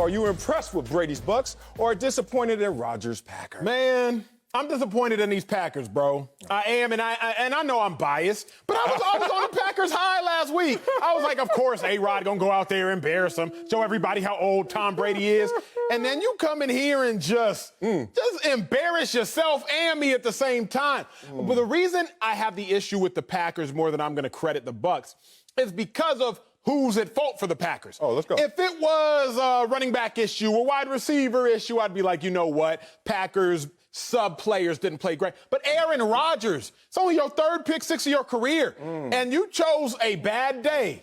are you impressed with Brady's Bucs or disappointed in Rodgers' Packers? Man, I'm disappointed in these Packers, bro. I am, and I know I'm biased, but I was on the Packers high last week. I was like, of course, A-Rod gonna go out there, embarrass them, show everybody how old Tom Brady is. And then you come in here and just embarrass yourself and me at the same time. But the reason I have the issue with the Packers more than I'm gonna credit the Bucs is because of who's at fault for the Packers. Oh, let's go. If it was a running back issue, a wide receiver issue, I'd be like, you know what, Packers sub-players didn't play great. But Aaron Rodgers, it's only your third pick six of your career, and you chose a bad day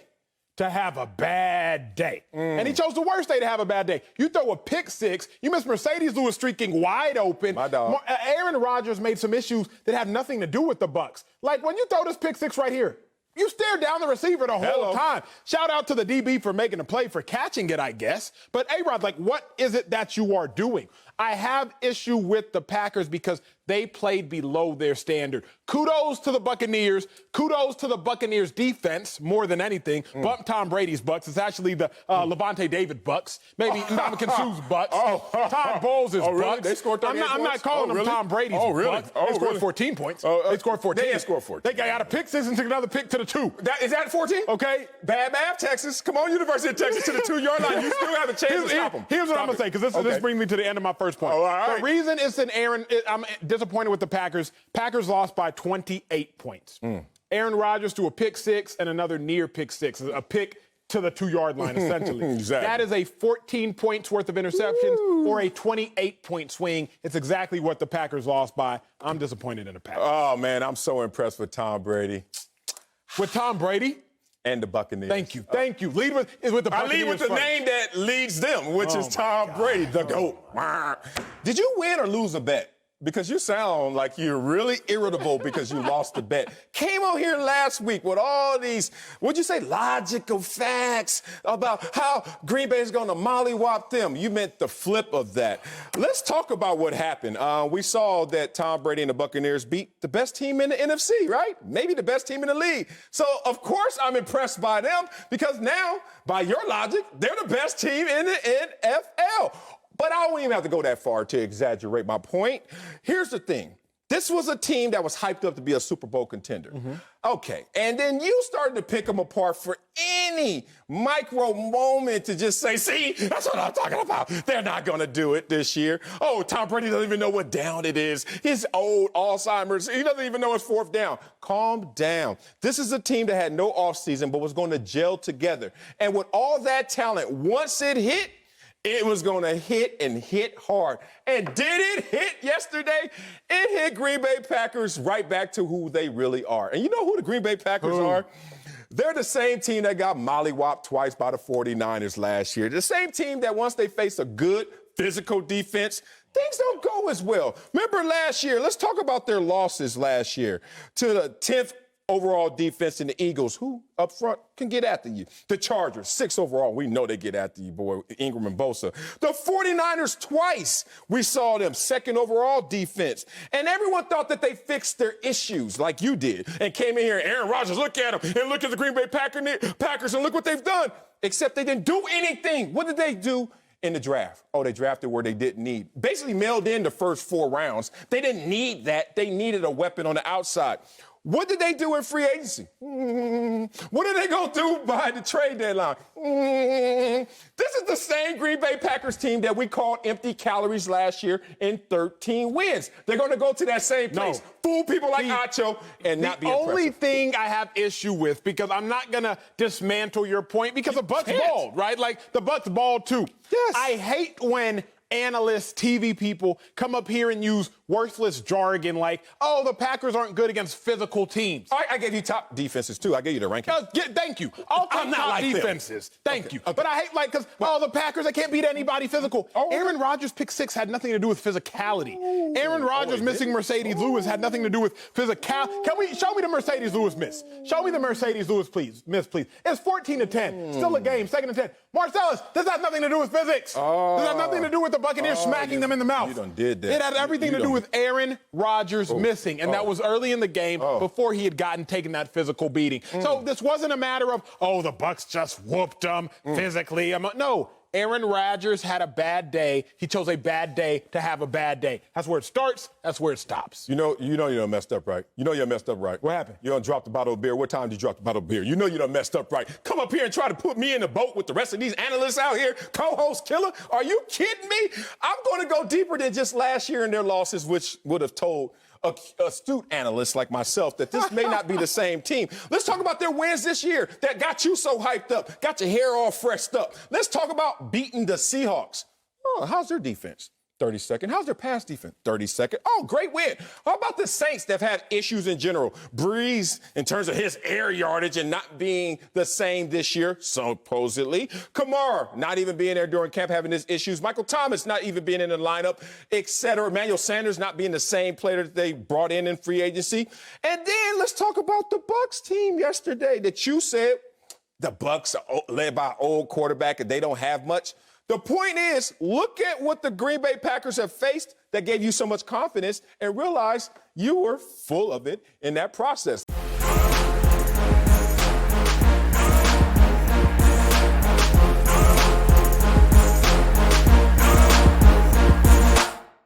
to have a bad day. And he chose the worst day to have a bad day. You throw a pick six, you miss Mercedes Lewis streaking wide open. My dog. Aaron Rodgers made some issues that have nothing to do with the Bucs. Like when you throw this pick six right here, you stare down the receiver the whole time. Shout out to the DB for making a play, for catching it, I guess. But A-Rod, like, what is it that you are doing? I have issue with the Packers because they played below their standard. Kudos to the Buccaneers. Kudos to the Buccaneers defense more than anything. Bump Tom Brady's Bucs. It's actually the Levante David Bucs. Maybe Ndamukong Suh's Bucs. Todd Bowles' Bucs. Really? They scored 38 I'm not calling them Tom Brady's Bucs. They scored 14 points. They scored 14. They didn't score 14. They got a pick six and took another pick to the 2. Is that 14? Okay. Bad math, Texas. Come on, University of Texas, to the 2-yard line. You still have a chance to stop them. Here's what I'm going to say, because this brings me to the end of my first point. Oh, all right. The reason I'm disappointed with the Packers. Packers lost by 28 points. Aaron Rodgers threw a pick six and another near pick six, a pick to the 2-yard line, essentially. Exactly. That is a 14 points worth of interceptions or a 28-point swing. It's exactly what the Packers lost by. I'm disappointed in the Packers. Oh, man, I'm so impressed with Tom Brady. With Tom Brady? And the Buccaneers. Thank you. Thank you. Lead with the Buccaneers. I lead with the first. name that leads them, which is Tom Brady, the GOAT. Did you win or lose a bet? Because you sound like you're really irritable because you lost the bet. Came on here last week with all these, what'd you say, logical facts about how Green Bay is going to mollywop them. You meant the flip of that. Let's talk about what happened. We saw that Tom Brady and the Buccaneers beat the best team in the NFC, right? Maybe the best team in the league. So, of course, I'm impressed by them because now, by your logic, they're the best team in the NFL. But I don't even have to go that far to exaggerate my point. Here's the thing. This was a team that was hyped up to be a Super Bowl contender. Okay, and then you started to pick them apart for any micro moment to just say, see, that's what I'm talking about. They're not going to do it this year. Oh, Tom Brady doesn't even know what down it is. His old Alzheimer's. He doesn't even know it's fourth down. Calm down. This is a team that had no offseason but was going to gel together. And with all that talent, once it hit, it was going to hit and hit hard. And did it hit yesterday? It hit Green Bay Packers right back to who they really are. And you know who the Green Bay Packers are? They're the same team that got mollywopped twice by the 49ers last year. The same team that once they face a good physical defense, things don't go as well. Remember last year, let's talk about their losses last year to the 10th overall defense in the Eagles, who up front can get after you. The Chargers, 6th overall. We know they get after you, boy, Ingram and Bosa. The 49ers, twice we saw them, 2nd overall defense. And everyone thought that they fixed their issues like you did and came in here, Aaron Rodgers, look at them, and look at the Green Bay Packers, and look what they've done. Except they didn't do anything. What did they do in the draft? Oh, they drafted where they didn't need. Basically mailed in the first 4 rounds. They didn't need that. They needed a weapon on the outside. What did they do in free agency? What are they going to do by the trade deadline? This is the same Green Bay Packers team that we called empty calories last year in 13 wins. They're going to go to that same place, fool people like Acho, and not be impressive. The only thing I have issue with, because I'm not going to dismantle your point, because the Bucs balled, right? Like, the Bucs balled too. Yes. I hate when analysts, TV people come up here and use worthless jargon like, oh, the Packers aren't good against physical teams. I gave you top defenses, too. I gave you the rankings. Thank you. I'll take top defenses. Thank you. But I hate, like, because, the Packers, they can't beat anybody physical. Aaron Rodgers' pick six had nothing to do with physicality. Aaron Rodgers missing Mercedes Lewis had nothing to do with physicality. Show me the Mercedes Lewis miss. Show me the Mercedes Lewis miss, please. It's 14-10. Still a game, 2nd and 10. Marcellus, this has nothing to do with physics. This has nothing to do with the Buccaneers smacking them in the mouth. You done did that. It had everything to do with Aaron Rodgers missing, and that was early in the game before he had taken that physical beating. So this wasn't a matter of, the Bucs just whooped them physically. No, Aaron Rodgers had a bad day. He chose a bad day to have a bad day. That's where it starts. That's where it stops. You know you done messed up, right? You know you messed up, right? What happened? You done dropped the bottle of beer. What time did you drop the bottle of beer? You know you done messed up, right? Come up here and try to put me in the boat with the rest of these analysts out here, co-host killer. Are you kidding me? I'm going to go deeper than just last year and their losses, which would have told astute analysts like myself that this may not be the same team. Let's talk about their wins this year that got you so hyped up, got your hair all freshed up. Let's talk about beating the Seahawks. Oh, how's their defense? 30-second. How's their pass defense? 30-second. Oh, great win. How about the Saints that have had issues in general? Breeze, in terms of his air yardage and not being the same this year, supposedly. Kamara, not even being there during camp, having his issues. Michael Thomas not even being in the lineup, etc. Emmanuel Sanders not being the same player that they brought in free agency. And then let's talk about the Bucs team yesterday that you said the Bucs are led by an old quarterback and they don't have much. The point is, look at what the Green Bay Packers have faced that gave you so much confidence and realize you were full of it in that process.